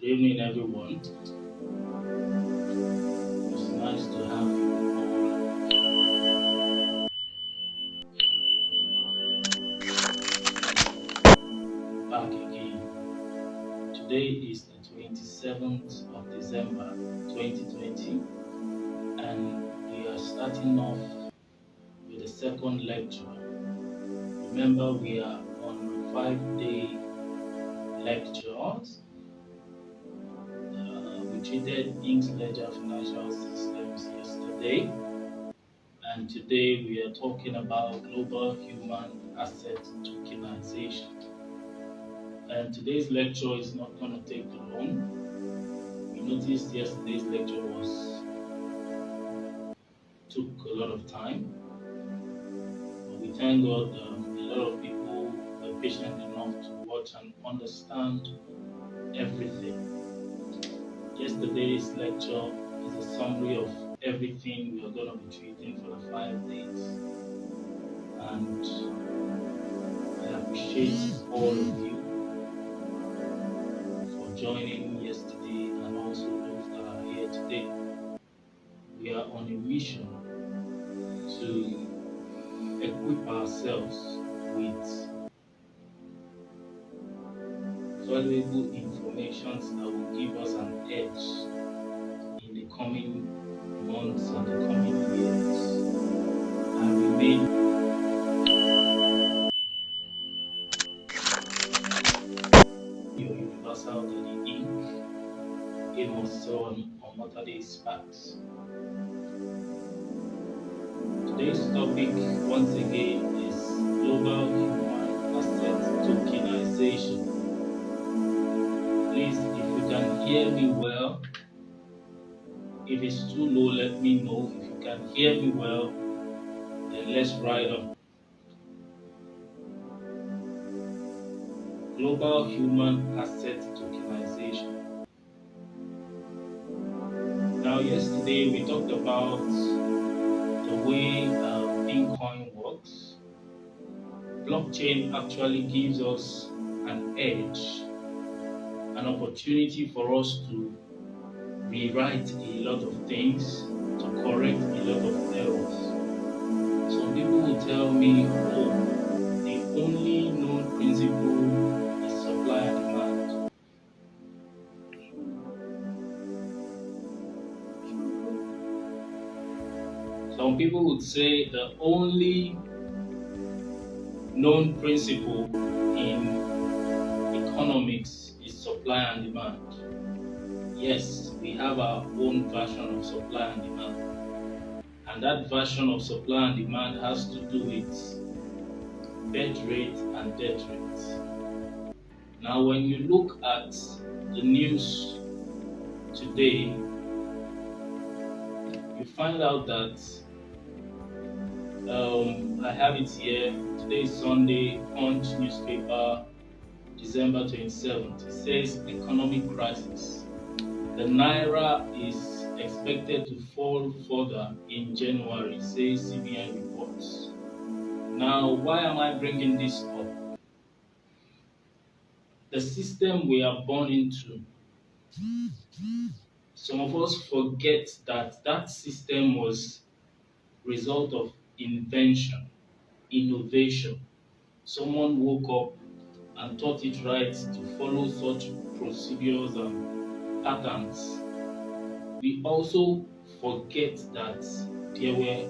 Good evening, everyone. It's nice to have you all back again. Today is the 27th of December 2020, and we are starting off with the second lecture. Remember, we are on 5-day lectures. We treated Inksnationtelevision financial systems yesterday, and today we are talking about global human asset tokenization. And today's lecture is not going to take too long. We noticed yesterday's lecture was took a lot of time, but we thank God a lot of people were patient enough to watch and understand everything. Yesterday's lecture is a summary of everything we are going to be treating for the 5 days, and I appreciate all of you for joining yesterday and also those that are here today. We are on a mission to equip ourselves with valuable information that will give us an edge in the coming months and the coming years. And remain your universal daily ink, Amos on Motor Sparks. Today's topic, once again, is Global Human Asset Tokenization. Please, if you can hear me well, if it's too low, let me know. If you can hear me well, then let's ride on. Global Human Asset Tokenization. Now, yesterday we talked about the way Bitcoin works. Blockchain actually gives us an edge, an opportunity for us to rewrite a lot of things, to correct a lot of errors. Some people will tell me, oh, the only known principle is supply and demand. Some people would say the only known principle in economics is supply and demand. Yes, we have our own version of supply and demand. And that version of supply and demand has to do with birth rate and death rate. Now, when you look at the news today, you find out that I have it here. Today is Sunday, Punch newspaper, December 27th. It says economic crisis. The naira is expected to fall further in January, says CBN reports. Now, why am I bringing this up? The system we are born into, some of us forget that that system was result of invention, innovation. Someone woke up and thought it right to follow such procedures and patterns. We also forget that there were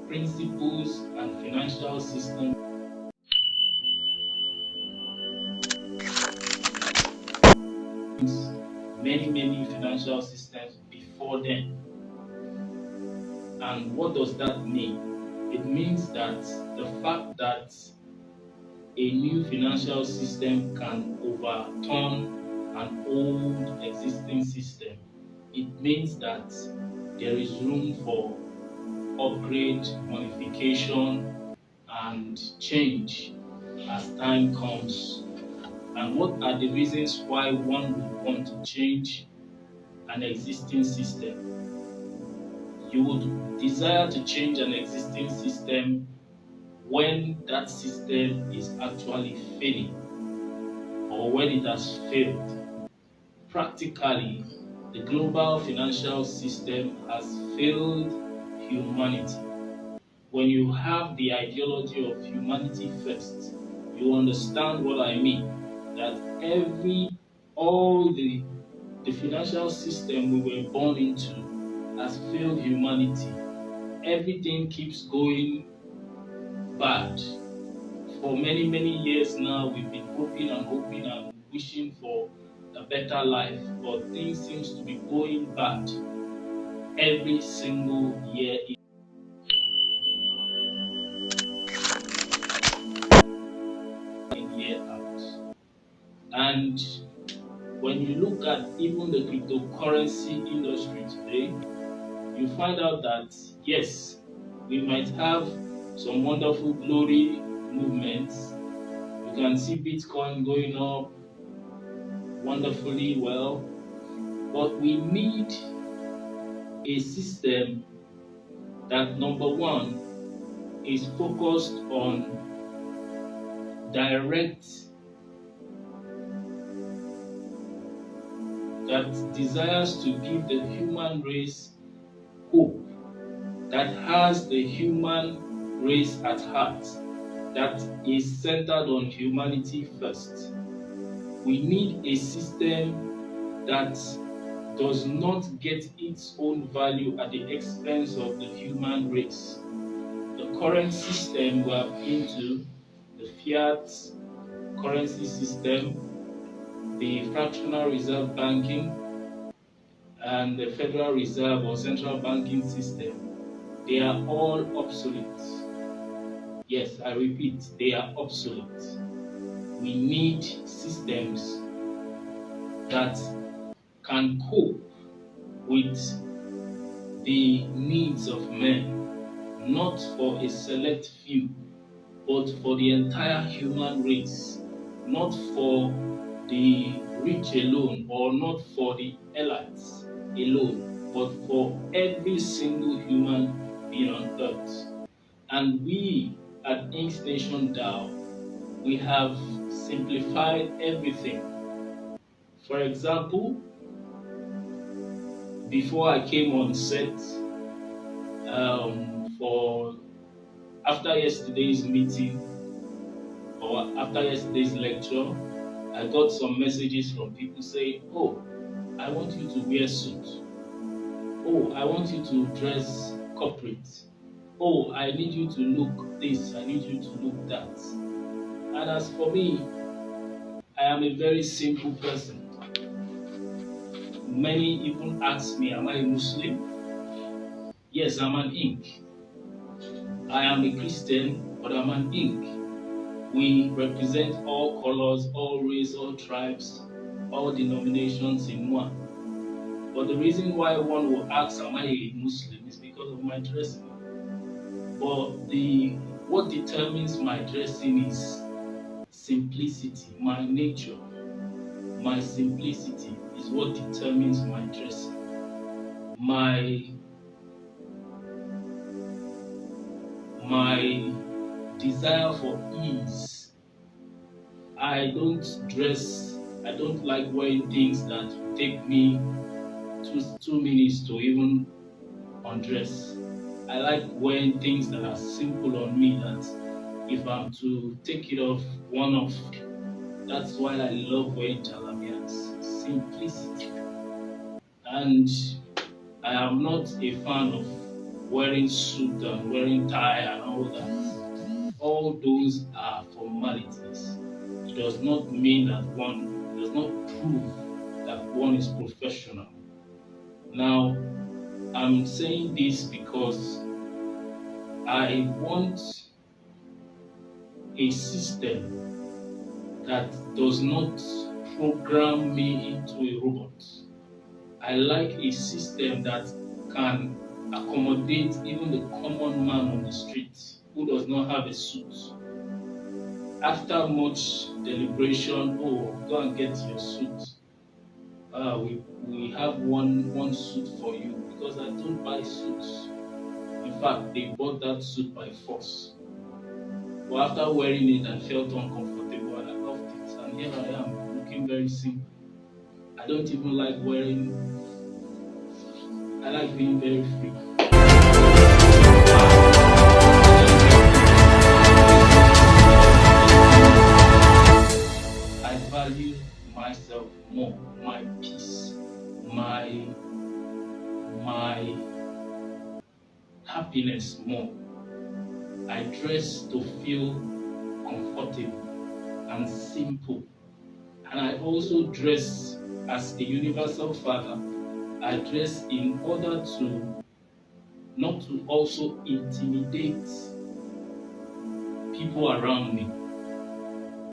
principles and financial systems, many financial systems before then. And what does that mean? It means that the fact that a new financial system can overturn an old existing system, it means that there is room for upgrade, modification, and change as time comes. And what are the reasons why one would want to change an existing system? You would desire to change an existing system when that system is actually failing or when it has failed. practically, the global financial system has failed humanity. When you have the ideology of humanity first, you understand what I mean. That all the financial system we were born into has failed humanity. Everything keeps going bad. For many, many years now, we've been hoping and wishing for a better life, but things seems to be going bad every single year in, year out. And when you look at even the cryptocurrency industry today, you find out that yes, we might have some wonderful glory movements. You can see Bitcoin going up wonderfully well, but we need a system that, number one, is focused on direct, that desires to give the human race hope, that has the human race at heart, that is centered on humanity first. We need a system that does not get its own value at the expense of the human race. The current system we are into, the fiat currency system, the fractional reserve banking, and the Federal Reserve or central banking system, they are all obsolete. Yes, I repeat, they are obsolete. We need systems that can cope with the needs of men, not for a select few, but for the entire human race, not for the rich alone or not for the elites alone, but for every single human being on earth. And we at Inksnation DAO, we have simplified everything. For example, before I came on set for after yesterday's meeting or after yesterday's lecture, I got some messages from people saying, "Oh, I want you to wear suit. Oh, I want you to dress corporate. Oh, I need you to look this. I need you to look that." And as for me, I am a very simple person. Many even ask me, "Am I a Muslim?" Yes, I'm an Ink. I am a Christian, but I'm an Ink. We represent all colors, all race, all tribes, all denominations in one. But the reason why one will ask, "Am I a Muslim?" is because of my dressing. But what determines my dressing is simplicity, my nature. My simplicity is what determines my dressing. My desire for ease. I don't like wearing things that take me 2 minutes to even undress. I like wearing things that are simple on me, that if I'm to take it off, one off. That's why I love wearing jalabias. Simplicity. And I am not a fan of wearing suit and wearing tie and all that. All those are formalities. It does not mean that it does not prove that one is professional. Now, I'm saying this because I want a system that does not program me into a robot. I like a system that can accommodate even the common man on the street who does not have a suit. After much deliberation, "Oh, go and get your suit. We have one suit for you," because I don't buy suits. In fact, they bought that suit by force. But after wearing it, I felt uncomfortable and I loved it. And here I am, looking very simple. I don't even like wearing, I like being very free. I value myself more, my peace, my happiness more. I dress to feel comfortable and simple. And I also dress as a universal father. I dress in order to not to also intimidate people around me,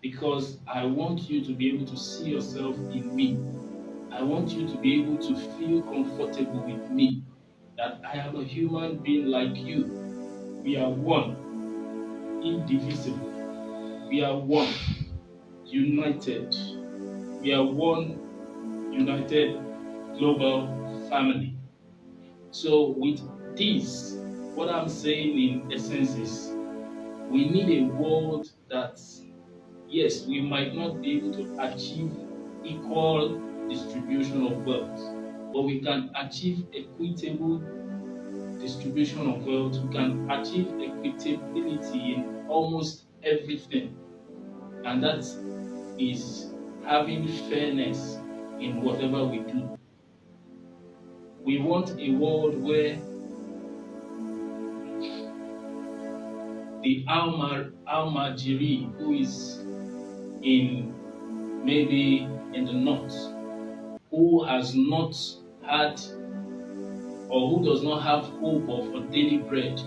because I want you to be able to see yourself in me. I want you to be able to feel comfortable with me, that I am a human being like you. We are one, indivisible. We are one, united. We are one, united global family. So with this, what I'm saying in essence is we need a world that, yes, we might not be able to achieve equal distribution of wealth, but we can achieve equitable distribution of wealth. We can achieve equitability in almost everything, and that is having fairness in whatever we do. We want a world where the Almajiri who is in maybe in the north, who has not had or who does not have hope of a daily bread.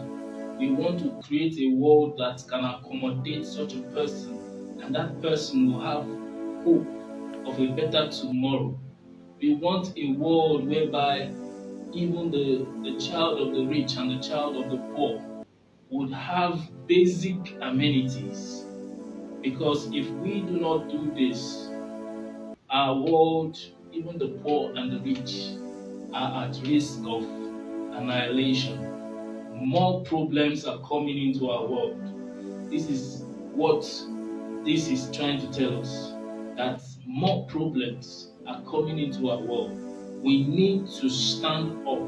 We want to create a world that can accommodate such a person, and that person will have hope of a better tomorrow. We want a world whereby even the child of the rich and the child of the poor would have basic amenities. Because if we do not do this, our world, even the poor and the rich, are at risk of annihilation. More problems are coming into our world. This is what this is trying to tell us, that more problems are coming into our world. We need to stand up,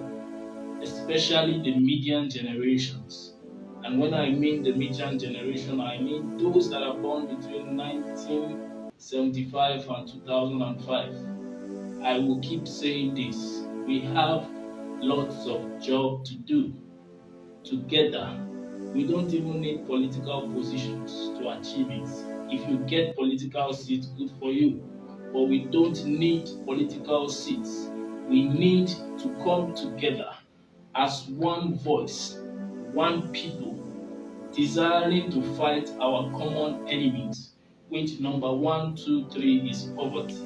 especially the median generations. And when I mean the median generation, I mean those that are born between 1975 and 2005. I will keep saying this. We have lots of job to do together. We don't even need political positions to achieve it. If you get political seats, good for you. But we don't need political seats. We need to come together as one voice, one people, desiring to fight our common enemies, which number one, two, three is poverty.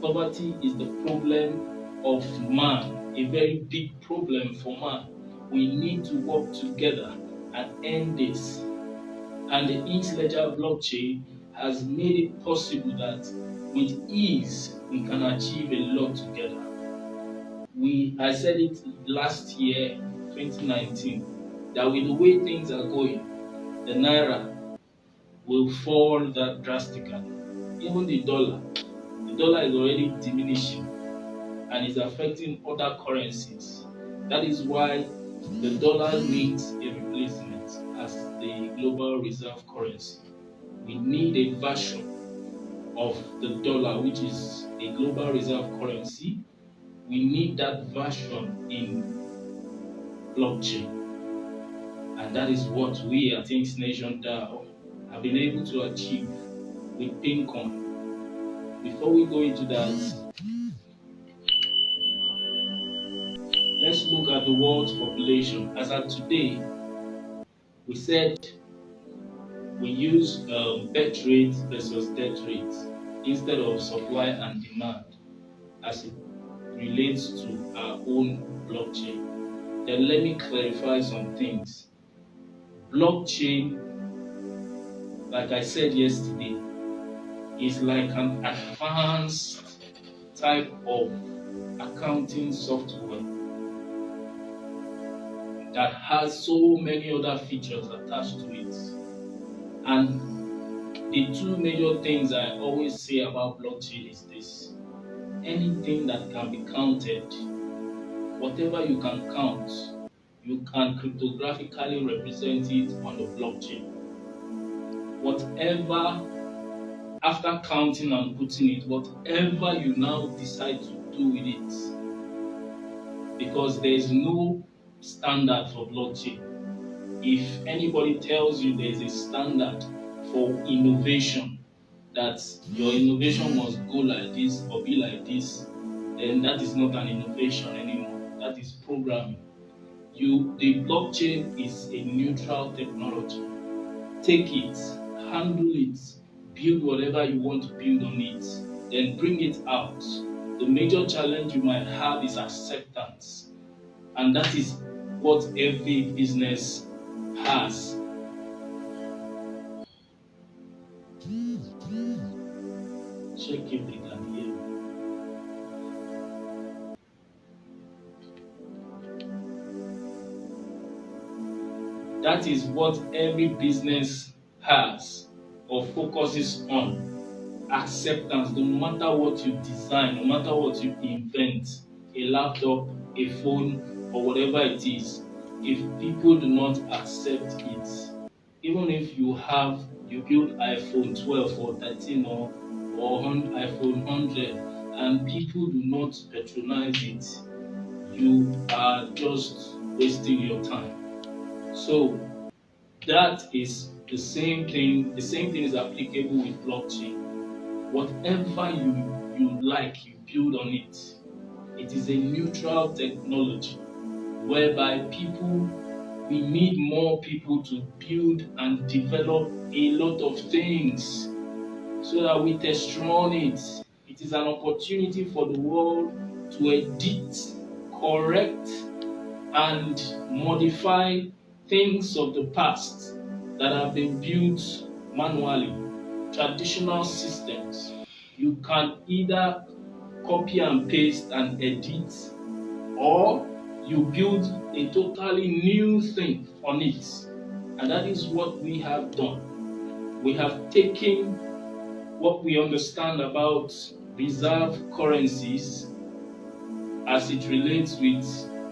Poverty is the problem of man, a very big problem for man. We need to work together and end this. And the Inksledger blockchain has made it possible that with ease we can achieve a lot together. I said it last year, 2019, that with the way things are going, the naira will fall that drastically. Even the dollar is already diminishing and is affecting other currencies. That is why the dollar needs a replacement as the global reserve currency. We need a version of the dollar, which is a global reserve currency. We need that version in blockchain. And that is what we at Inksnation DAO have been able to achieve with Pincoin. Before we go into that, let's look at the world's population. As at today, we said we use birth rate versus death rate instead of supply and demand as it relates to our own blockchain. Then let me clarify some things. Blockchain, like I said yesterday, is like an advanced type of accounting software that has so many other features attached to it. And the two major things I always say about blockchain is this. anything that can be counted, whatever you can count, you can cryptographically represent it on the blockchain. Whatever, after counting and putting it, whatever you now decide to do with it, because there is no standard for blockchain. If anybody tells you there is a standard for innovation, that your innovation must go like this or be like this, then that is not an innovation anymore. That is programming. The blockchain is a neutral technology. Take it, handle it, build whatever you want to build on it, then bring it out. The major challenge you might have is acceptance, and that is what every business has. Check if they can hear me. That is what every business has or focuses on. Acceptance, no matter what you design, no matter what you invent, a laptop, a phone, or whatever it is, if people do not accept it, even if you build iPhone 12 or 13 or iPhone 100 and people do not patronize it, you are just wasting your time. So that is the same thing. The same thing is applicable with blockchain. Whatever you like, you build on it. It is a neutral technology whereby we need more people to build and develop a lot of things so that we test run it. It is an opportunity for the world to edit, correct, and modify things of the past that have been built manually. Traditional systems, you can either copy and paste and edit, or you build a totally new thing on it. And that is what we have done. We have taken what we understand about reserve currencies as it relates with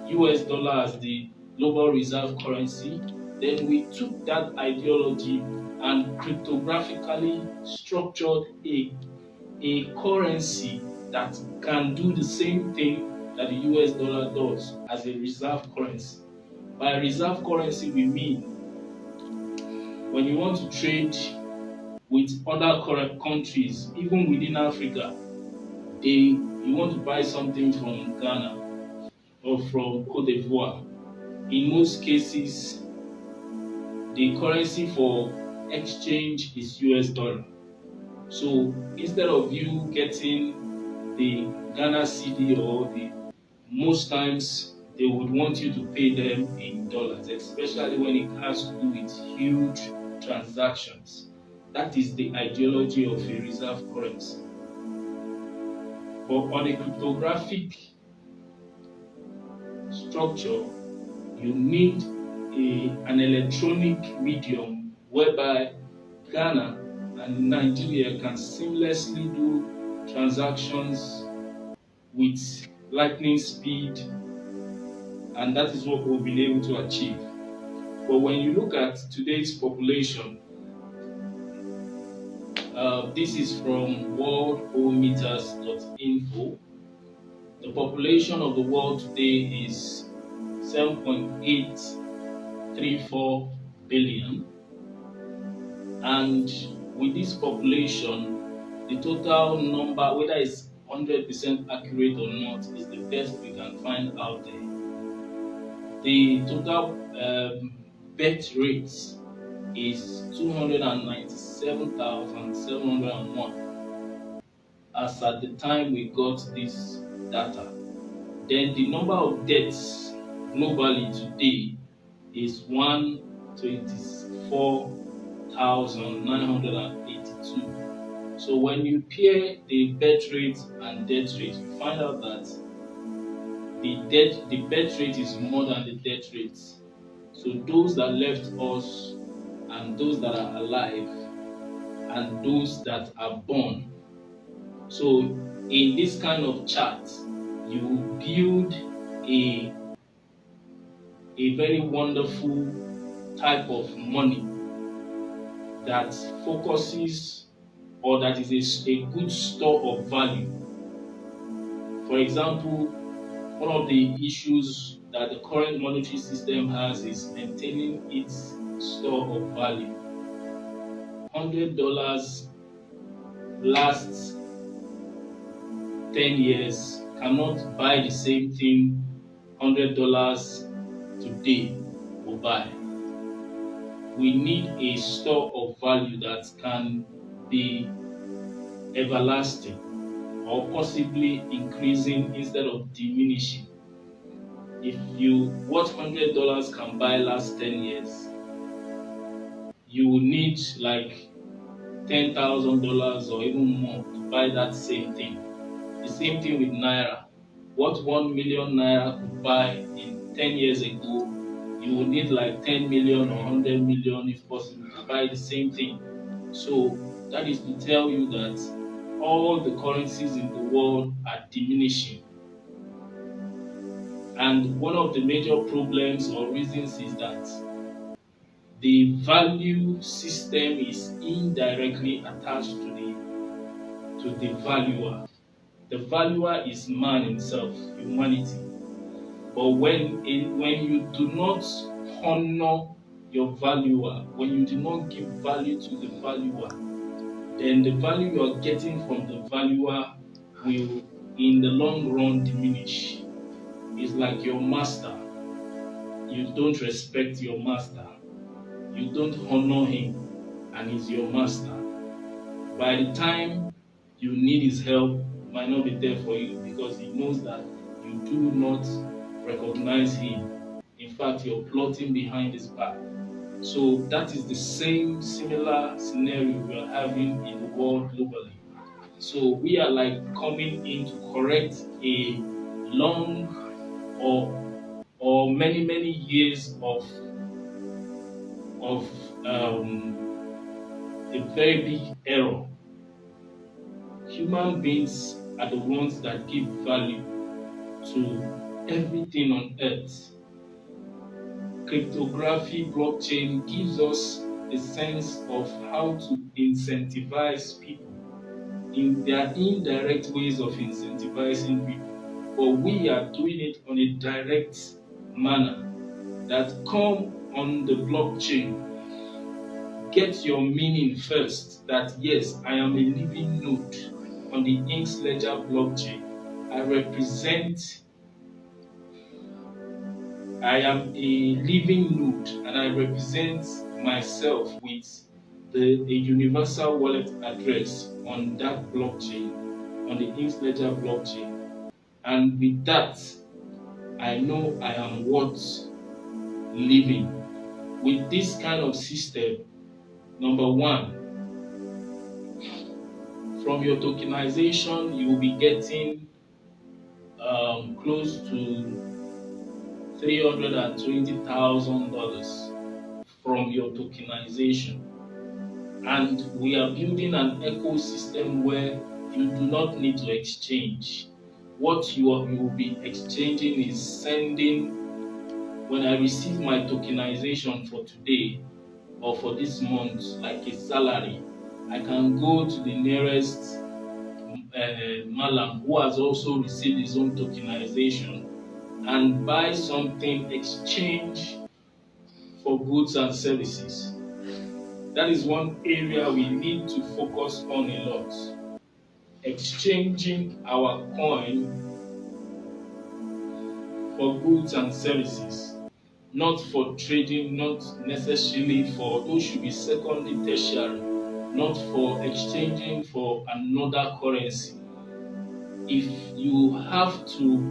US dollar as the global reserve currency. Then we took that ideology and cryptographically structured a currency that can do the same thing that the US dollar does as a reserve currency. By reserve currency, we mean when you want to trade with other countries, even within Africa, you want to buy something from Ghana or from Cote d'Ivoire. In most cases, the currency for exchange is US dollar. So instead of you getting the Ghana CD most times they would want you to pay them in dollars, especially when it has to do with huge transactions. That is the ideology of a reserve currency. But on a cryptographic structure, you need an electronic medium whereby Ghana and Nigeria can seamlessly do transactions with lightning speed, and that is what we've been able to achieve. But when you look at today's population, this is from worldometers.info. The population of the world today is 7.834 billion, and with this population, the total number, whether it's 100% accurate or not, is the best we can find out there. The total birth rate is 297,701 as at the time we got this data. Then the number of deaths globally today is 124,982. So when you pair the birth rate and death rate, you find out that the birth rate is more than the death rate. So those that left us and those that are alive and those that are born. So in this kind of chart, you build a, a very wonderful type of money that focuses or that is a good store of value. For example, one of the issues that the current monetary system has is maintaining its store of value. $100 lasts 10 years cannot buy the same thing $100 today will buy. We need a store of value that can be everlasting or possibly increasing instead of diminishing. If you what $100 can buy last 10 years, you will need like $10,000 or even more to buy that same thing. The same thing with Naira. What 1 million Naira could buy in 10 years ago, you will need like 10 million or 100 million if possible to buy the same thing. So that is to tell you that all the currencies in the world are diminishing. And one of the major problems or reasons is that the value system is indirectly attached to the valuer. The valuer is man himself, humanity. But when you do not honor your valuer, when you do not give value to the valuer, then the value you are getting from the valuer will, in the long run, diminish. It's like your master. You don't respect your master. You don't honor him, and he's your master. By the time you need his help, he might not be there for you because he knows that you do not recognize him. In fact, you're plotting behind his back. So that is the same similar scenario we are having in the world globally. So we are like coming in to correct a long or many years of a very big error. Human beings are the ones that give value to everything on earth. Cryptography, blockchain gives us a sense of how to incentivize people. There are indirect ways of incentivizing people, but we are doing it on a direct manner. That come on the blockchain. Get your meaning first that yes, I am a living node on the Inksledger blockchain. I am a living node and I represent myself with a universal wallet address on that blockchain, on the Inksledger blockchain. And with that, I know I am worth living. With this kind of system, number one, from your tokenization, you will be getting close to $320,000 from your tokenization. And we are building an ecosystem where you do not need to exchange. What you will be exchanging is sending. When I receive my tokenization for today or for this month, like a salary, I can go to the nearest Malam who has also received his own tokenization and buy something, exchange for goods and services. That is one area we need to focus on a lot. Exchanging our coin for goods and services, not for trading, not necessarily for those should be secondary, tertiary, not for exchanging for another currency. If you have to,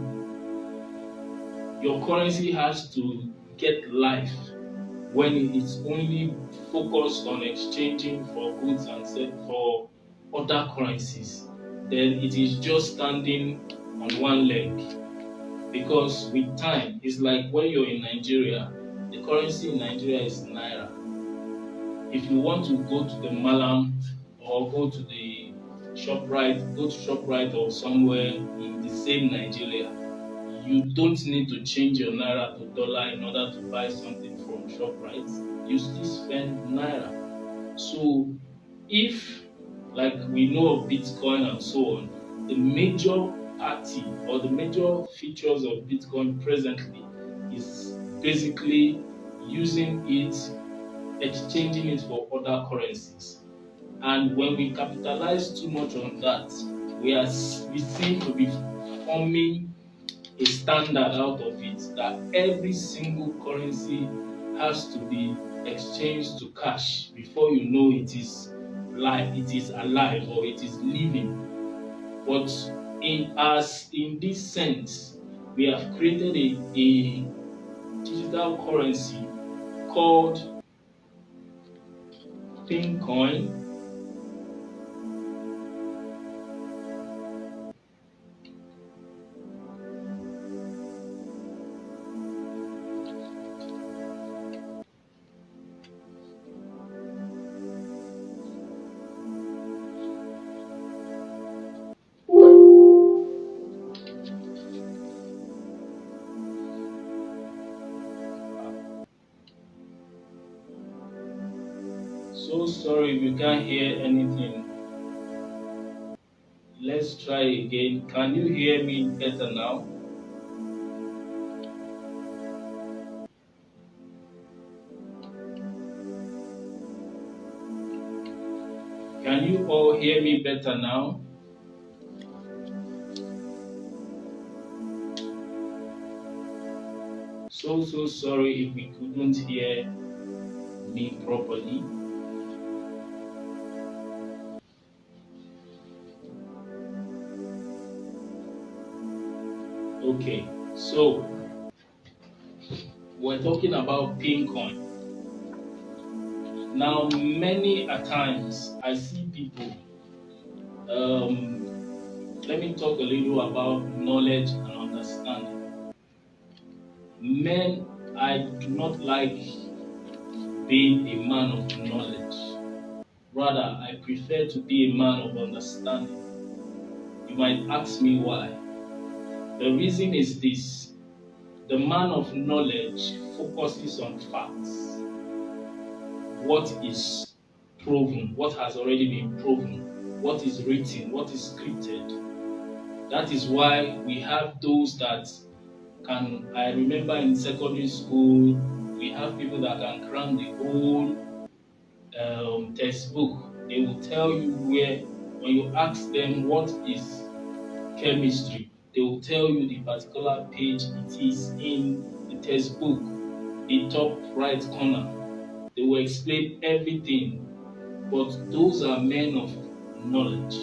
your currency has to get life when it's only focused on exchanging for goods and for other currencies, then it is just standing on one leg. Because with time, it's like when you're in Nigeria, the currency in Nigeria is Naira. If you want to go to the Malam or go to the ShopRite, go to ShopRite or somewhere in the same Nigeria, you don't need to change your naira to dollar in order to buy something from ShopRite. You still spend naira. So if, like we know of Bitcoin and so on, the major party or the major features of Bitcoin presently is basically using it, exchanging it for other currencies. And when we capitalize too much on that, we seem to be forming a standard out of it that every single currency has to be exchanged to cash before you know it is alive or it is living. But in this sense, we have created a digital currency called Pincoin. So sorry if you can't hear anything. Let's try again. Can you hear me better now? Can you all hear me better now? So sorry if we couldn't hear me properly. Okay, so we're talking about Pincoin. Now, many a times I see people. Let me talk a little about knowledge and understanding. Men, I do not like being a man of knowledge. Rather, I prefer to be a man of understanding. You might ask me why. The reason is this: the man of knowledge focuses on facts, what is proven, what has already been proven, what is written, what is scripted. That is why we have those that can. I remember in secondary school, we have people that can cram the whole textbook. They will tell you where, when you ask them what is chemistry, they will tell you the particular page it is in the textbook, the top right corner. They will explain everything, but those are men of knowledge.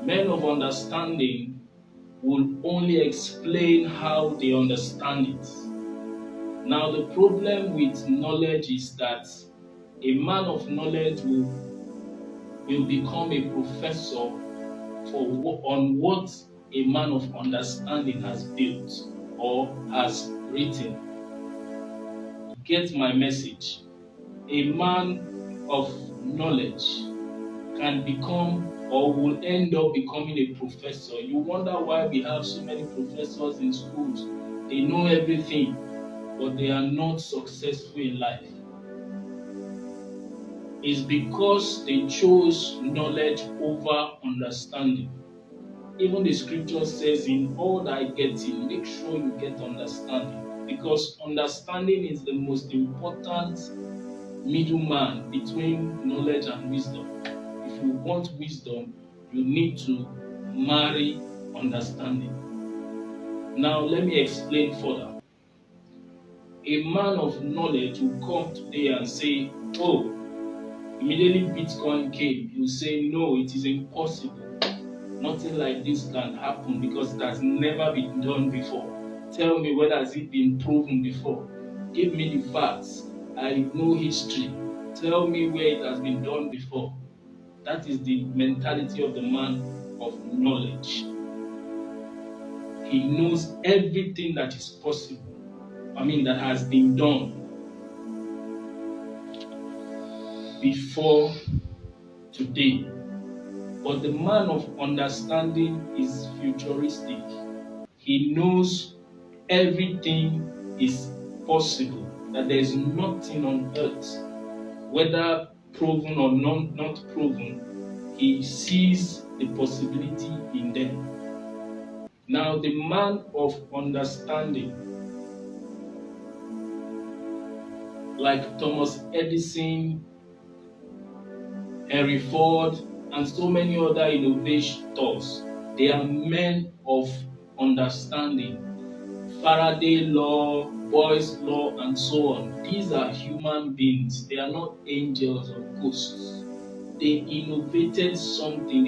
Men of understanding will only explain how they understand it. Now, the problem with knowledge is that a man of knowledge will become a professor on what a man of understanding has built or has written. Get my message. A man of knowledge can become or will end up becoming a professor. You wonder why we have so many professors in schools. They know everything, but they are not successful in life. It's because they chose knowledge over understanding. Even the scripture says, in all thy getting, make sure you get understanding. Because understanding is the most important middleman between knowledge and wisdom. If you want wisdom, you need to marry understanding. Now, let me explain further. A man of knowledge will come today and say, oh, immediately Bitcoin came, you say, no, it is impossible. Nothing like this can happen because it has never been done before. Tell me, whether has it been proven before? Give me the facts. I know history. Tell me where it has been done before. That is the mentality of the man of knowledge. He knows everything that is possible. That has been done before today. But the man of understanding is futuristic. He knows everything is possible, that there is nothing on earth, whether proven or not proven, he sees the possibility in them. Now, the man of understanding, like Thomas Edison, Henry Ford, and so many other innovators, they are men of understanding. Faraday law, Boyle's law, and so on. These are human beings. They are not angels or ghosts. They innovated something.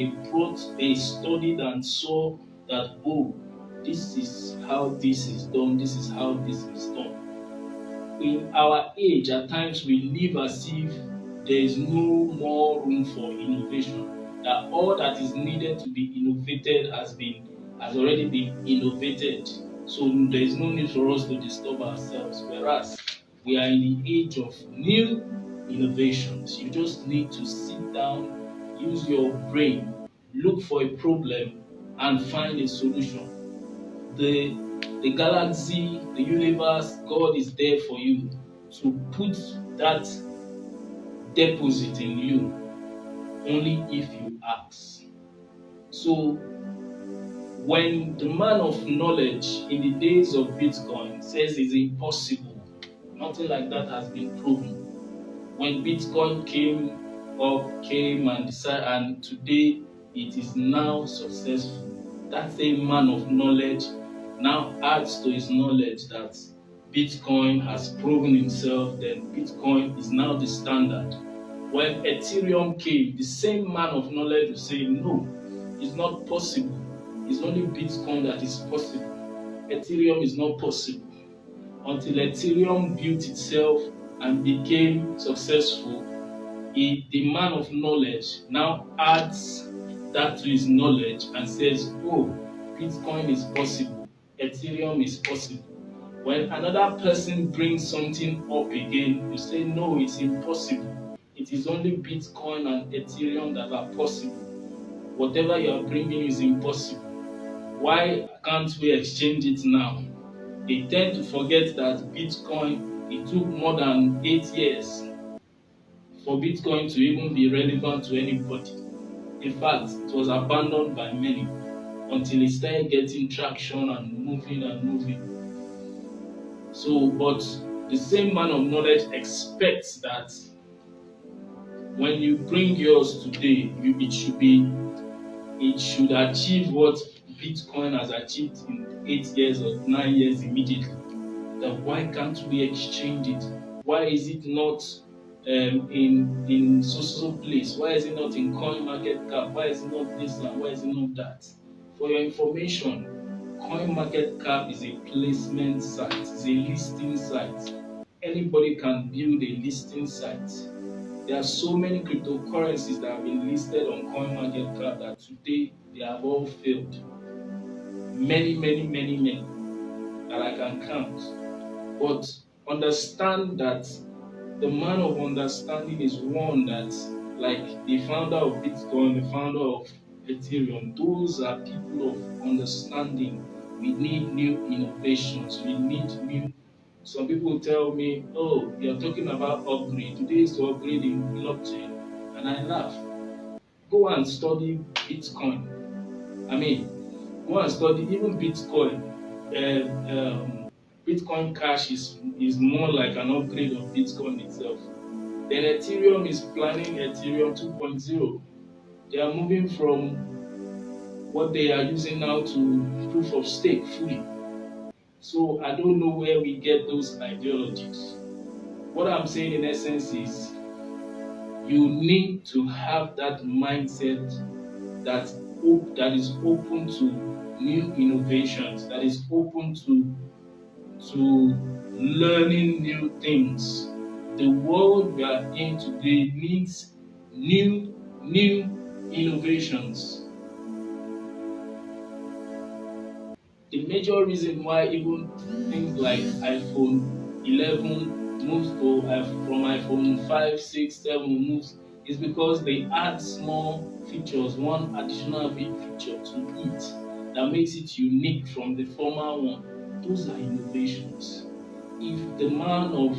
They studied and saw that, oh, this is how this is done. This is how this is done. In our age, at times we live as if there is no more room for innovation. That all that is needed to be innovated has already been innovated. So there is no need for us to disturb ourselves. Whereas we are in the age of new innovations. You just need to sit down, use your brain, look for a problem, and find a solution. The the galaxy, the universe, God is there for you to put that deposit in you only if you ask. So when the man of knowledge in the days of Bitcoin says it's impossible, nothing like that has been proven. When Bitcoin came and decided, and today it is now successful. That same man of knowledge now adds to his knowledge that Bitcoin has proven himself, then Bitcoin is now the standard. When Ethereum came, the same man of knowledge will say, no, it's not possible. It's only Bitcoin that is possible. Ethereum is not possible. Until Ethereum built itself and became successful, the man of knowledge now adds that to his knowledge and says, oh, Bitcoin is possible, Ethereum is possible. When another person brings something up again, you say, no, it's impossible. It is only Bitcoin and Ethereum that are possible. Whatever you are bringing is impossible. Why can't we exchange it now? They tend to forget that Bitcoin, it took more than 8 years for Bitcoin to even be relevant to anybody. In fact, it was abandoned by many until it started getting traction and moving and moving. So, but the same man of knowledge expects that when you bring yours today, it should achieve what Bitcoin has achieved in 8 years or 9 years immediately. That why can't we exchange it? Why is it not in so place? Why is it not in coin market cap? Why is it not this and why is it not that? For your information, coin market cap is a placement site, it's a listing site. Anybody can build a listing site. There are so many cryptocurrencies that have been listed on coin market cap that today they have all failed. Many that I can count. But understand that the man of understanding is one that, like the founder of Bitcoin, the founder of Ethereum, those are people of understanding. We need new innovations. We need new. Some people tell me, oh, you're talking about upgrade. Today is to upgrade in blockchain. And I laugh. Go and study Bitcoin. I mean, go and study even Bitcoin. Bitcoin Cash is more like an upgrade of Bitcoin itself. Then Ethereum is planning Ethereum 2.0. They are moving from what they are using now to proof of stake fully. So I don't know where we get those ideologies. What I'm saying in essence is you need to have that mindset that is open to new innovations, that is open to learning new things. The world we are in today needs new innovations. The major reason why even things like iPhone 11 moves to from iPhone 5, 6, 7 moves It's because they add small features, one additional feature to it that makes it unique from the former one. Those are innovations. If the man of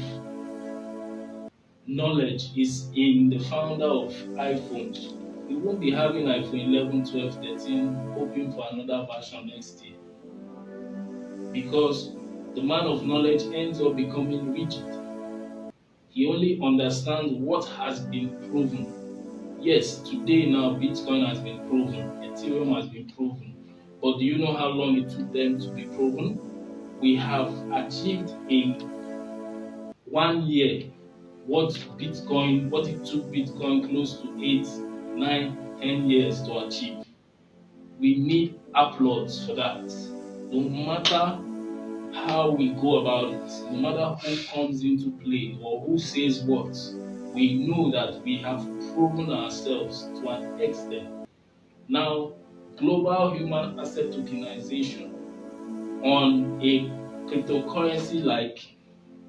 knowledge is in the founder of iPhones, we won't be having iPhone 11, 12, 13, hoping for another version next year because the man of knowledge ends up becoming rigid. He only understands what has been proven. Yes, today now Bitcoin has been proven, Ethereum has been proven. But do you know how long it took them to be proven? We have achieved in 1 year what it took Bitcoin close to 8, 9, 10 years to achieve. We need applause for that. No matter how we go about it, no matter who comes into play or who says what, we know that we have proven ourselves to an extent. Now, global human asset tokenization on a cryptocurrency like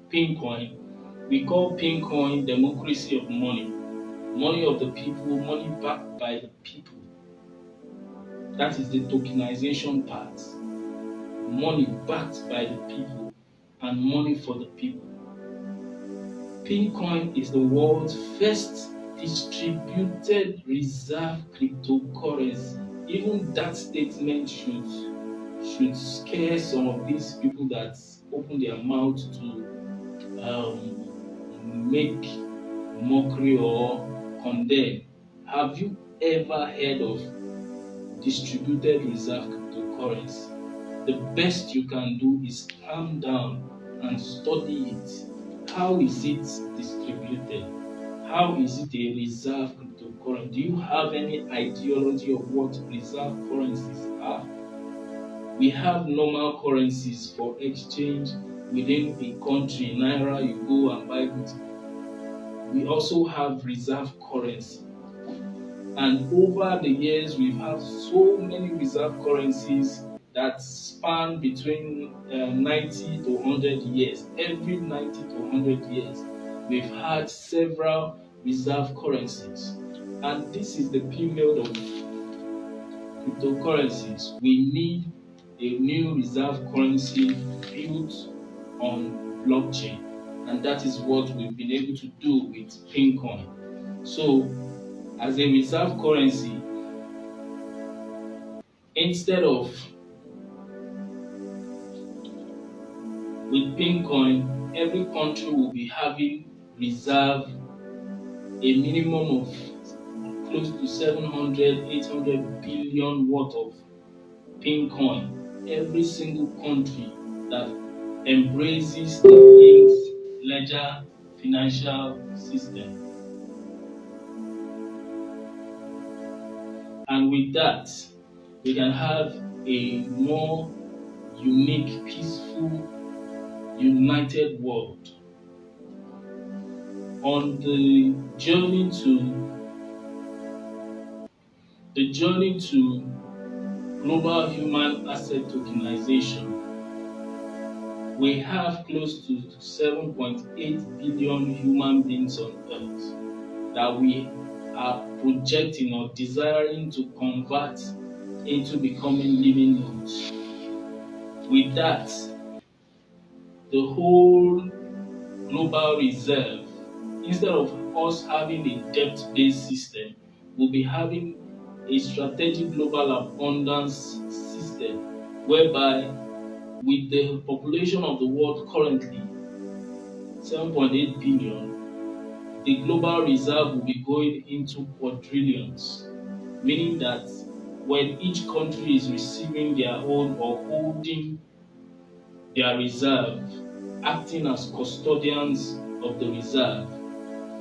Pincoin, we call Pincoin democracy of money, money of the people, money backed by the people. That is the tokenization part. Money backed by the people and money for the people. Pincoin is the world's first distributed reserve cryptocurrency. Even that statement should scare some of these people that open their mouth to make mockery or condemn. Have you ever heard of distributed reserve cryptocurrency? The best you can do is calm down and study it. How is it distributed? How is it a reserve cryptocurrency? Do you have any ideology of what reserve currencies are? We have normal currencies for exchange within a country. Naira, you go and buy goods. We also have reserve currency. And over the years, we've had so many reserve currencies that span between 90 to 100 years. Every 90 to 100 years, we've had several reserve currencies. And this is the period of cryptocurrencies. We need a new reserve currency built on blockchain. And that is what we've been able to do with Pincoin. So, as a reserve currency, instead of with Pincoin, every country will be having reserve a minimum of close to 700, 800 billion worth of Pincoin. Every single country that embraces the Inks ledger financial system. And with that, we can have a more unique, peaceful, united world. On the journey to global human asset tokenization, we have close to 7.8 billion human beings on earth that we are projecting or desiring to convert into becoming living goods. With that, the whole global reserve, instead of us having a debt-based system, we'll be having a strategic global abundance system whereby with the population of the world currently 7.8 billion, the global reserve will be going into quadrillions, meaning that when each country is receiving their own or holding their reserve, acting as custodians of the reserve,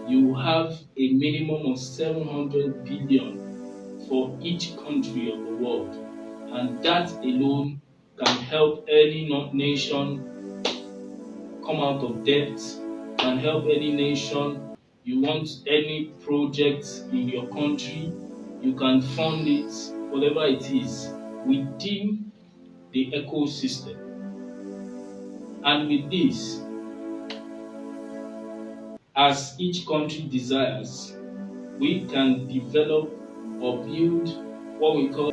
you have a minimum of 700 billion for each country of the world. And that alone can help any nation come out of debt, can help any nation. You want any project in your country, you can fund it, whatever it is, within the ecosystem. And with this, as each country desires, We can develop or build what we call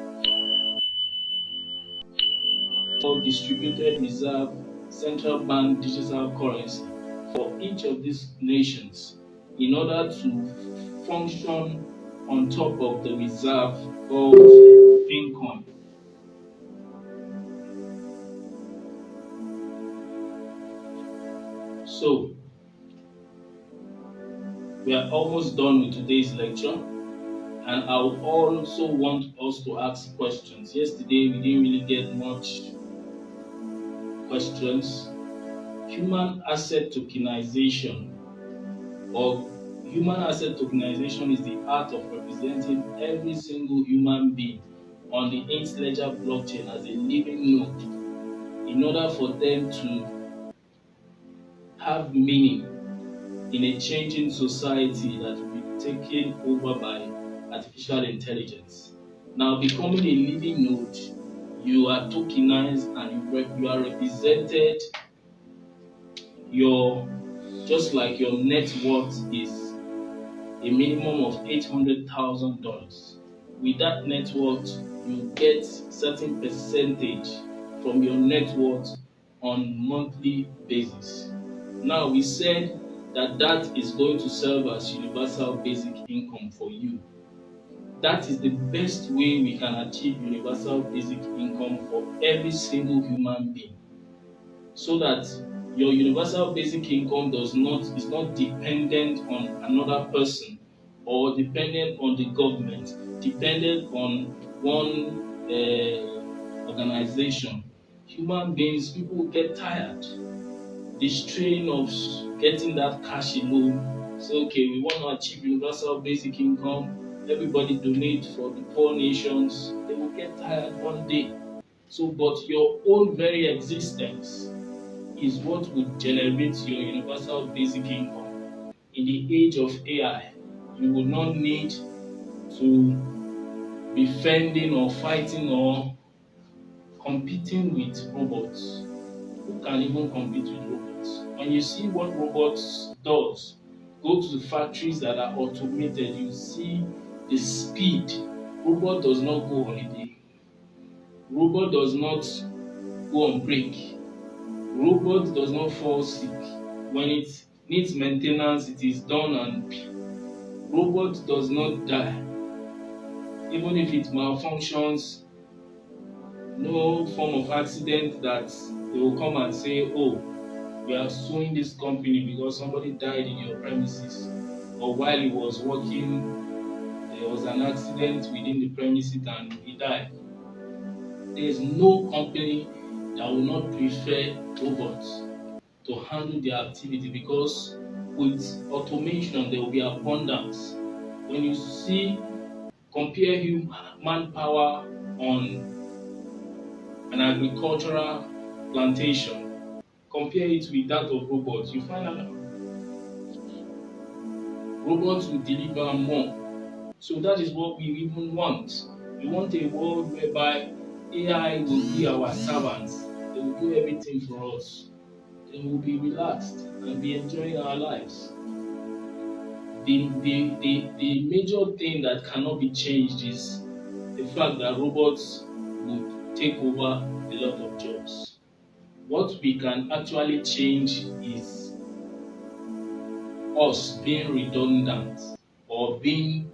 distributed reserve central bank digital currency for each of these nations in order to function on top of the reserve called income. So we are almost done with today's lecture, and I would also want us to ask questions. Yesterday we didn't really get much questions. Human asset tokenization or human asset tokenization is the art of representing every single human being on the Inksledger blockchain as a living node in order for them to have meaning in a changing society that will be taken over by artificial intelligence. Now, becoming a living node, you are tokenized and you are represented. Your just like your net worth is a minimum of $800,000. With that net worth, you get certain percentage from your net worth on monthly basis. Now we said that that is going to serve as universal basic income for you. That is the best way we can achieve universal basic income for every single human being, so that your universal basic income does not is not dependent on another person or dependent on the government, dependent on one organization. Human beings, people will get tired. The strain of getting that cash alone. Say, okay, we want to achieve universal basic income. Everybody donate for the poor nations. They will get tired one day. So, but your own very existence is what would generate your universal basic income. In the age of AI, you will not need to be fending or fighting or competing with robots. Who can even compete with robots? When you see what robots does, go to the factories that are automated, you see the speed. Robot does not go holiday. Robot does not go on break. Robot does not fall sick. When it needs maintenance, it is done, and robot does not die. Even if it malfunctions, no form of accident that they will come and say, oh, we are suing this company because somebody died in your premises. Or while he was working, there was an accident within the premises and he died. There is no company that will not prefer robots to handle their activity, because with automation there will be abundance. When you see, compare human manpower on an agricultural plantation, compare it with that of robots, you find that robots will deliver more. So that is what we even want. We want a world whereby AI will be our servants. They will do everything for us. Then we'll be relaxed and be enjoying our lives. The major thing that cannot be changed is the fact that robots would take over a lot of jobs. What we can actually change is us being redundant or being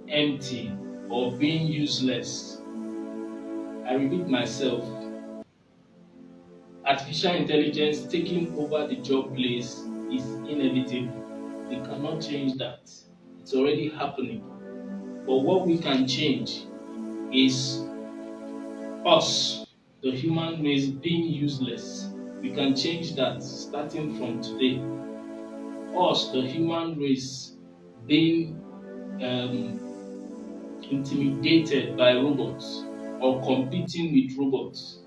empty or being useless. I repeat myself, artificial intelligence taking over the job place is inevitable. We cannot change that. It's already happening. But what we can change is us, the human race, being useless. We can change that starting from today. Us, the human race, being intimidated by robots or competing with robots.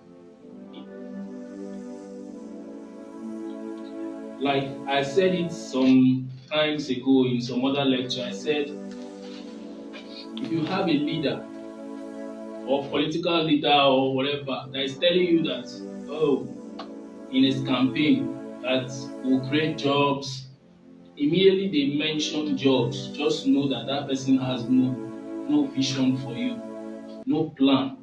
Like I said it some times ago in some other lecture, I said, if you have a leader or political leader or whatever that is telling you that, oh, in his campaign, that will create jobs, Immediately they mention jobs, just know that that person has no vision for you, no plan,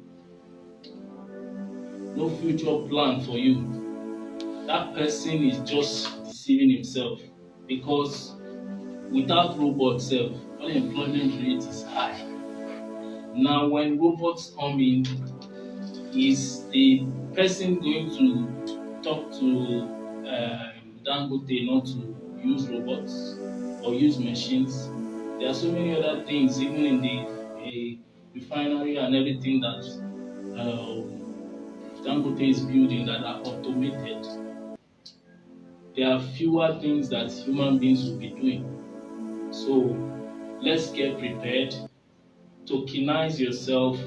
no future plan for you. That person is just deceiving himself because without robot self, unemployment rate is high. Now, when robots come in, is the person going to talk to Dangote not to use robots or use machines? There are so many other things, even in the refinery and everything that Dangote is building that are automated. There are fewer things that human beings will be doing. So let's get prepared, tokenize yourself,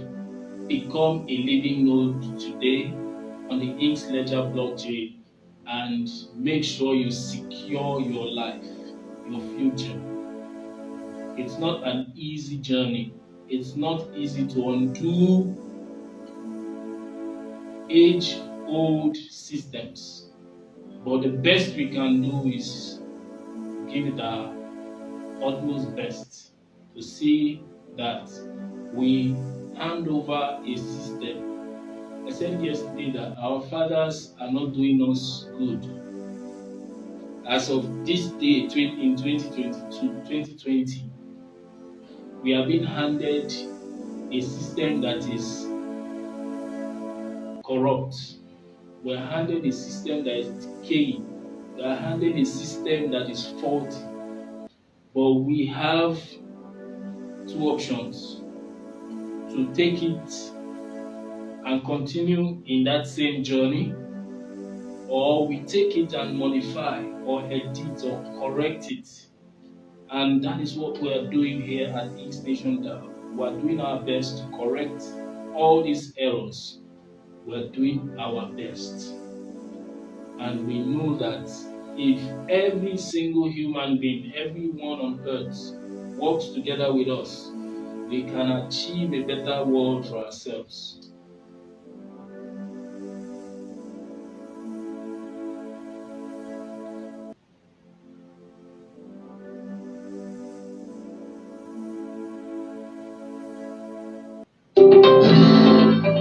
become a living node today on the Inks Ledger blockchain, and make sure you secure your life, your future. It's not an easy journey. It's not easy to undo age-old systems. But the best we can do is give it our utmost best to see that we hand over a system. I said yesterday that our fathers are not doing us good. As of this day, in 2020, we are being handed a system that is corrupt. We are handed a system that is decaying. We are handed a system that is faulty. But we have two options: to take it and continue in that same journey, or we take it and modify or edit or correct it. And that is what we are doing here at Inksnation. We are doing our best to correct all these errors. We are doing our best. And we know that if every single human being, everyone on earth, works together with us, we can achieve a better world for ourselves.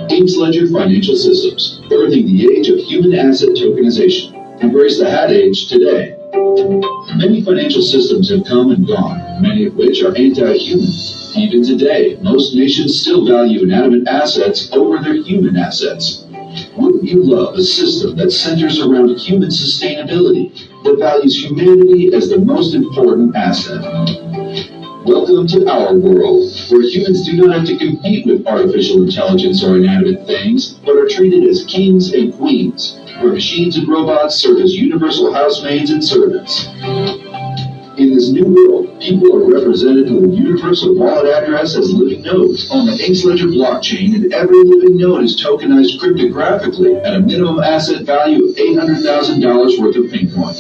Inks Ledger Financial Systems, birthing the age of human asset tokenization. Embrace the hat age today. Many financial systems have come and gone, many of which are anti-human. Even today, most nations still value inanimate assets over their human assets. Wouldn't you love a system that centers around human sustainability, that values humanity as the most important asset? Welcome to our world, where humans do not have to compete with artificial intelligence or inanimate things, but are treated as kings and queens, where machines and robots serve as universal housemaids and servants. In this new world, people are represented with a universal wallet address as living nodes on the Inks Ledger blockchain, and every living node is tokenized cryptographically at a minimum asset value of $800,000 worth of Bitcoin.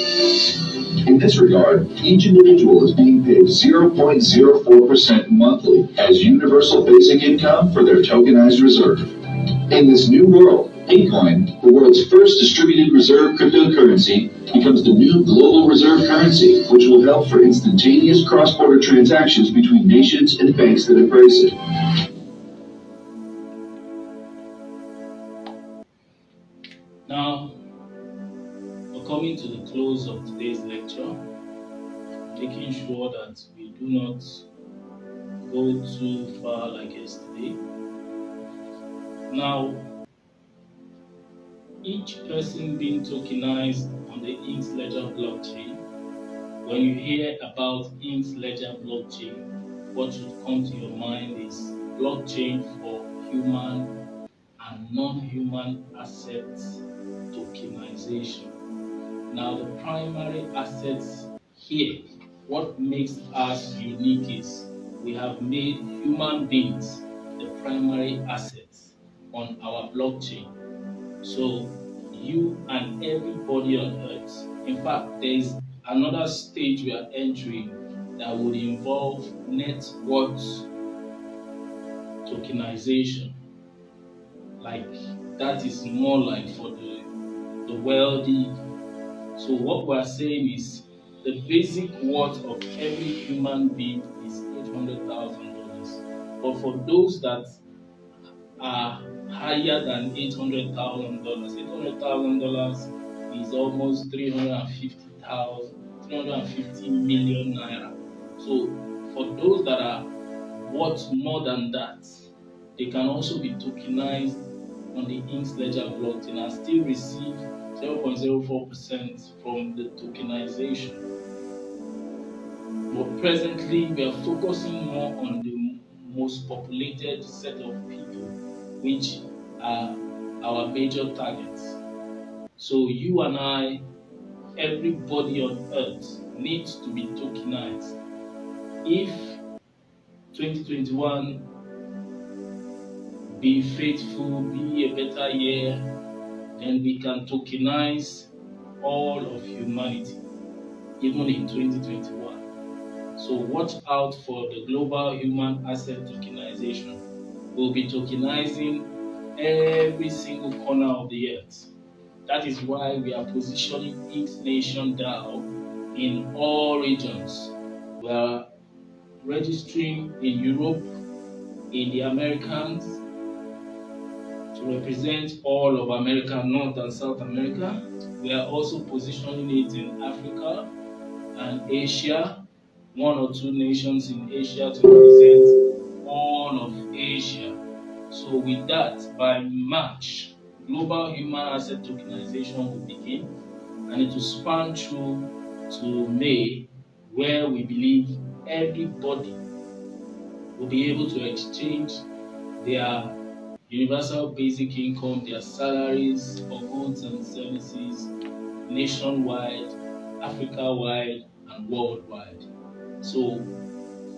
In this regard, each individual is being paid 0.04% monthly as universal basic income for their tokenized reserve. In this new world, Bitcoin, the world's first distributed reserve cryptocurrency, becomes the new global reserve currency, which will help for instantaneous cross-border transactions between nations and banks that embrace it. Now, we're coming to the close of today's lecture, making sure that we do not go too far like yesterday. Now, each person being tokenized on the Inks Ledger blockchain, when you hear about Inks Ledger blockchain, what should come to your mind is blockchain for human and non-human assets tokenization. Now, the primary assets here, what makes us unique is we have made human beings the primary assets on our blockchain. So, you and everybody on earth, in fact, there is another stage we are entering that would involve net worth tokenization. Like, that is more like for the wealthy. So what we're saying is The basic worth of every human being is $800,000. But for those that are higher than $800,000, $800,000 is almost 350 million naira. So for those that are worth more than that, they can also be tokenized on the Inks Ledger blockchain and still receive 0.04% from the tokenization. But presently, we are focusing more on the most populated set of people, which are our major targets. So you and I, everybody on earth needs to be tokenized. If 2021 be faithful, be a better year, then we can tokenize all of humanity, even in 2021. So watch out for the Global Human Asset Tokenization. We'll be tokenizing every single corner of the earth. That is why we are positioning Inksnation DAO in all regions. We are registering in Europe, in the Americans, to represent all of America, North and South America. We are also positioning it in Africa and Asia, one or two nations in Asia to represent all of Asia. So with that, by March, Global Human Asset Tokenization will begin, and it will span through to May, where we believe everybody will be able to exchange their universal basic income, their salaries for goods and services nationwide, Africa-wide, and worldwide. So,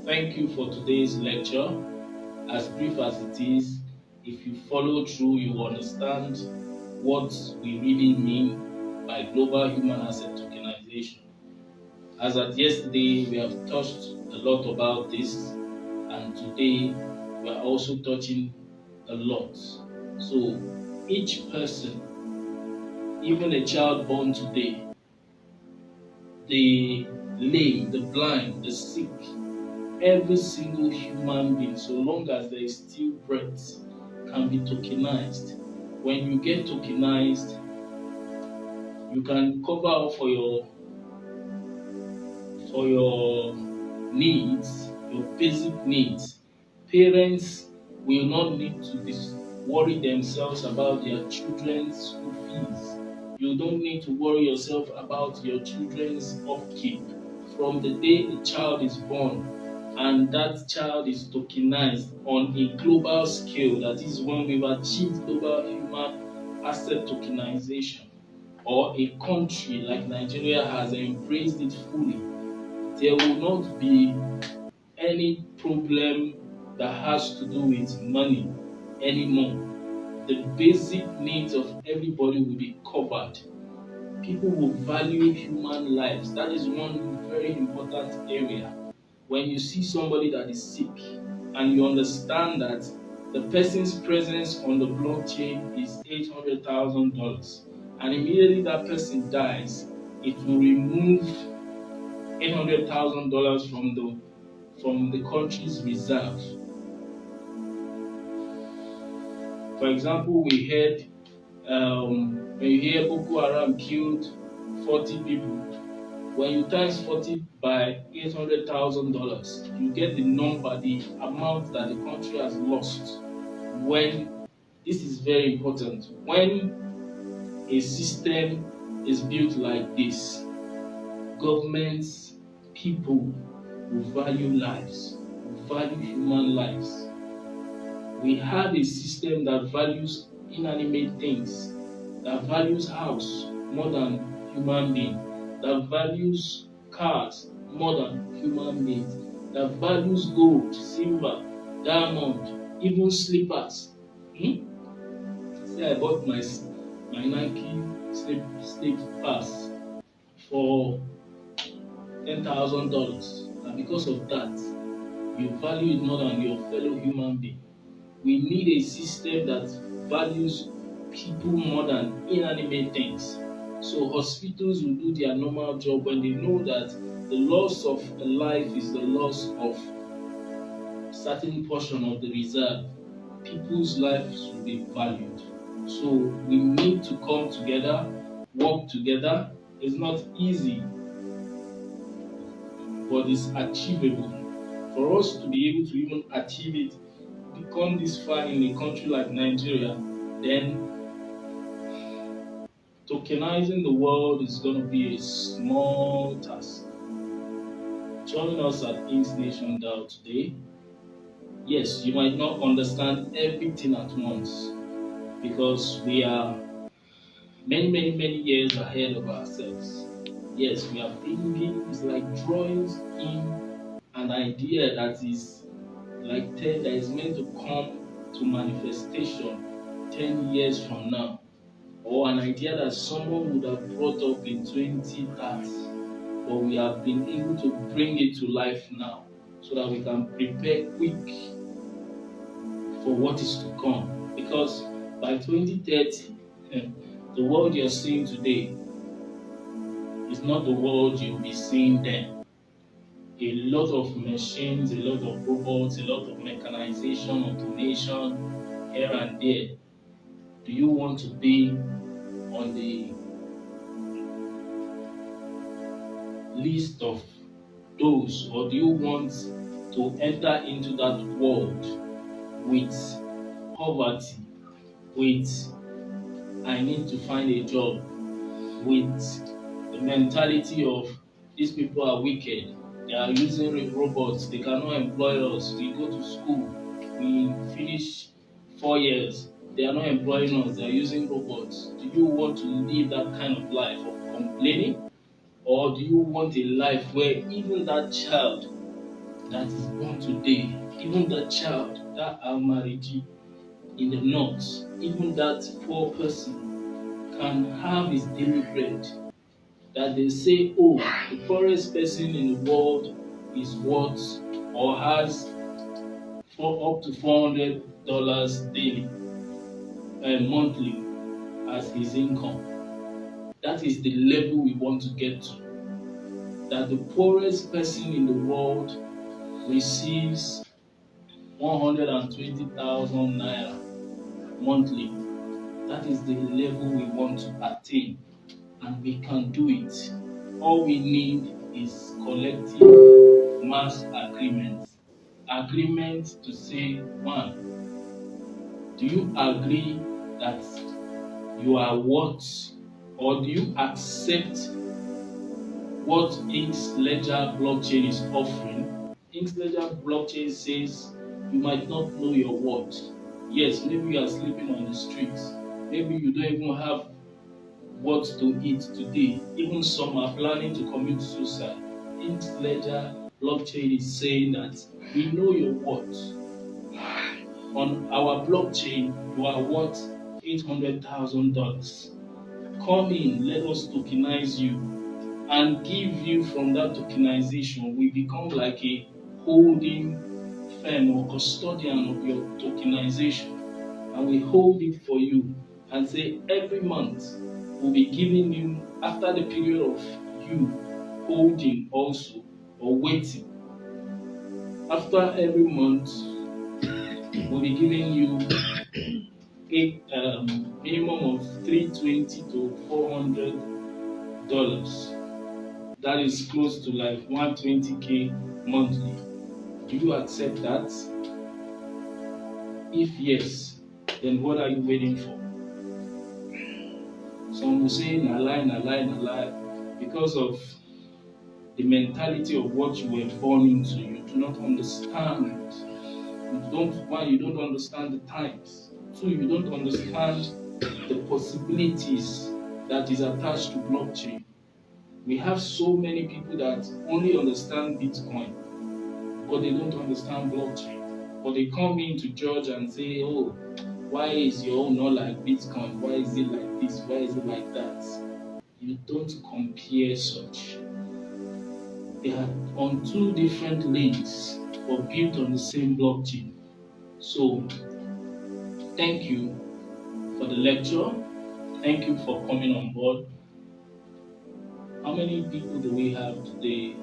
thank you for today's lecture. As brief as it is, if you follow through, you will understand what we really mean by global human asset tokenization. As at yesterday, we have touched a lot about this, and today we are also touching a lot. So, each person, even a child born today, the lame, the blind, the sick, every single human being, so long as there is still breath, can be tokenized. When you get tokenized, you can cover up for your needs, your basic needs. Parents will not need to worry themselves about their children's school fees. You don't need to worry yourself about your children's upkeep from the day a child is born and that child is tokenized on a global scale. That is when we've achieved global human asset tokenization, or a country like Nigeria has embraced it fully. There will not be any problem that has to do with money anymore. The basic needs of everybody will be covered. People will value human lives. That is one very important area. When you see somebody that is sick and you understand that the person's presence on the blockchain is $800,000, and immediately that person dies, it will remove $800,000 from the country's reserve. For example, we heard when you hear Boko Haram killed 40 people, when you times 40 by $800,000, you get the number, the amount that the country has lost. When this is very important, when a system is built like this, governments, people will value lives, will value human lives. We have a system that values inanimate things, that values house more than human being, that values cars more than human beings, that values gold, silver, diamond, even slippers. Say I bought my Nike slip pass for $10,000, and because of that, you value it more than your fellow human being. We need a system that values people more than inanimate things. So hospitals will do their normal job when they know that the loss of a life is the loss of certain portion of the reserve. People's lives will be valued. So we need to come together, work together. It's not easy, but it's achievable. For us to be able to even achieve it, become this far in a country like Nigeria, then tokenizing the world is going to be a small task. Joining us at Inksnation DAO today. Yes, you might not understand everything at once because we are many years ahead of ourselves. Yes, we are bringing, it's like drawing in an idea that is like 10, that is meant to come to manifestation 10 years from now, or an idea that someone would have brought up in 2030, but we have been able to bring it to life now so that we can prepare quick for what is to come. Because by 2030, the world you're seeing today is not the world you'll be seeing then. A lot of machines, a lot of robots, a lot of mechanization, automation here and there. Do you want to be on the list of those, or do you want to enter into that world with poverty, with I need to find a job, with the mentality of these people are wicked, they are using robots, they cannot employ us, we go to school, we finish 4 years, they are not employing us, they are using robots. Do you want to live that kind of life of complaining? Or do you want a life where even that child that is born today, even that child, that Almariji in the north, even that poor person can have his daily bread? That they say, oh, the poorest person in the world is worth or has for up to $400 daily and monthly as his income. That is the level we want to get to. That the poorest person in the world receives 120,000 naira monthly. That is the level we want to attain, and we can do it. All we need is collective mass agreement. Agreement to say, one, do you agree that you are worth, or do you accept what Inks Ledger blockchain is offering? Inks Ledger blockchain says you might not know your worth. Yes, maybe you are sleeping on the streets. Maybe you don't even have what to eat today. Even some are planning to commit suicide. Inks Ledger blockchain is saying that we know your worth. On our blockchain, you are worth $800,000. Come in, let us tokenize you and give you from that tokenization. We become like a holding firm or custodian of your tokenization, and we hold it for you and say every month we'll be giving you, after the period of you holding also or waiting, after every month we'll be giving you a minimum of 320 to $400. That is close to like 120K monthly. Do you accept that? If yes, then what are you waiting for? Some will say na lie, na lie, na lie, because of the mentality of what you were born into. You do not understand. You don't understand the times. Two, you don't understand the possibilities that is attached to blockchain. We have so many people that only understand Bitcoin, but they don't understand blockchain. But they come in to judge and say, oh, why is your own not like Bitcoin? Why is it like this? Why is it like that? You don't compare such. They are on two different lanes, but built on the same blockchain. So, thank you for the lecture. Thank you for coming on board. How many people do we have today?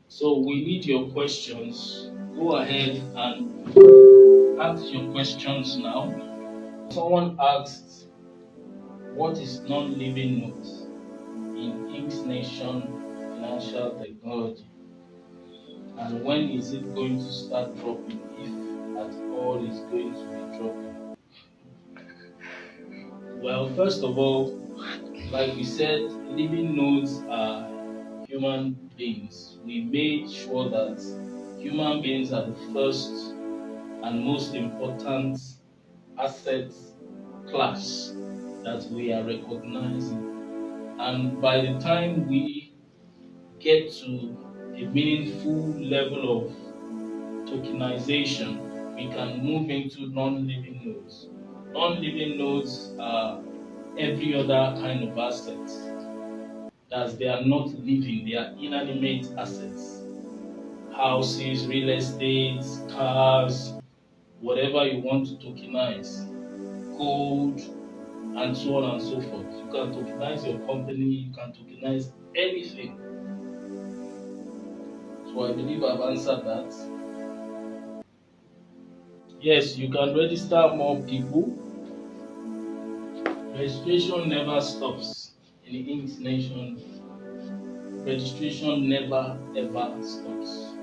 So we need your questions. Go ahead and ask your questions now. Someone asked, what is non-living notes in Inksnation financial technology? And when is it going to start dropping, if at all is going to be dropping? Well, first of all, like we said, living nodes are human beings. We made sure that human beings are the first and most important asset class that we are recognizing. And by the time we get to a meaningful level of tokenization, we can move into non-living nodes. Non-living nodes are every other kind of assets. That they are not living, they are inanimate assets. Houses, real estate, cars, whatever you want to tokenize, gold, and so on and so forth. You can tokenize your company, you can tokenize anything. So I believe I've answered that. Yes, you can register more people. Registration never stops. In the Inks Nation, registration never ever stops.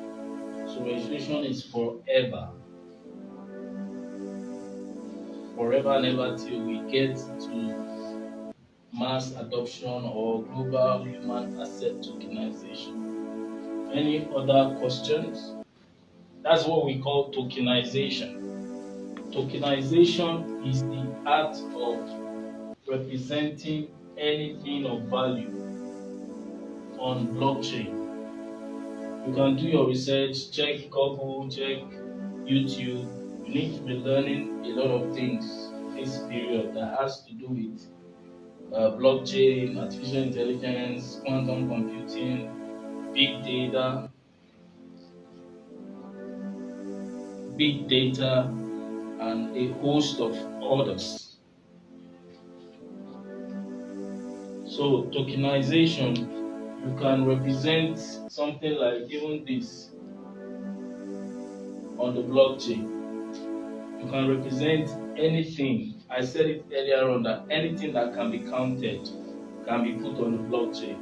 So registration is forever, forever and ever till we get to mass adoption or global human asset tokenization. Any other questions? That's what we call tokenization. Tokenization is the art of representing anything of value on blockchain. You can do your research, check Google, check YouTube. You need to be learning a lot of things this period that has to do with blockchain, artificial intelligence, quantum computing, big data, and a host of others. So tokenization, you can represent something like even this on the blockchain. You can represent anything. I said it earlier on that anything that can be counted can be put on the blockchain.